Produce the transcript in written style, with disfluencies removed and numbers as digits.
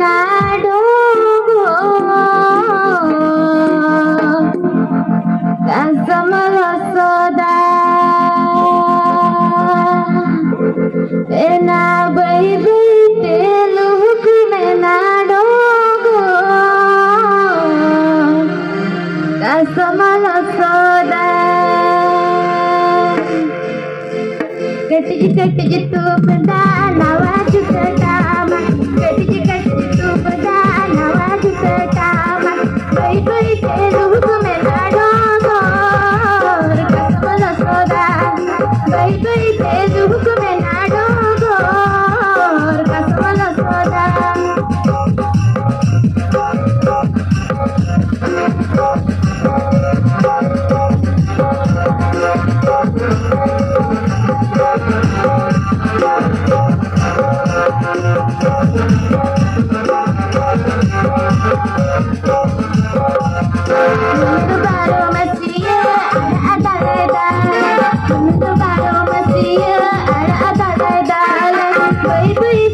naɗo kasamala soda ena baby telugu me naɗo kasamala soda कटजी तूपदा Nawaz कटामा कटजी तूपदा Nawaz कटामा कोई कोई तेलुगु में नाडोगो कसमल सोदा कोई कोई तेलुगु में नाडोगो कसमल सोदा Baby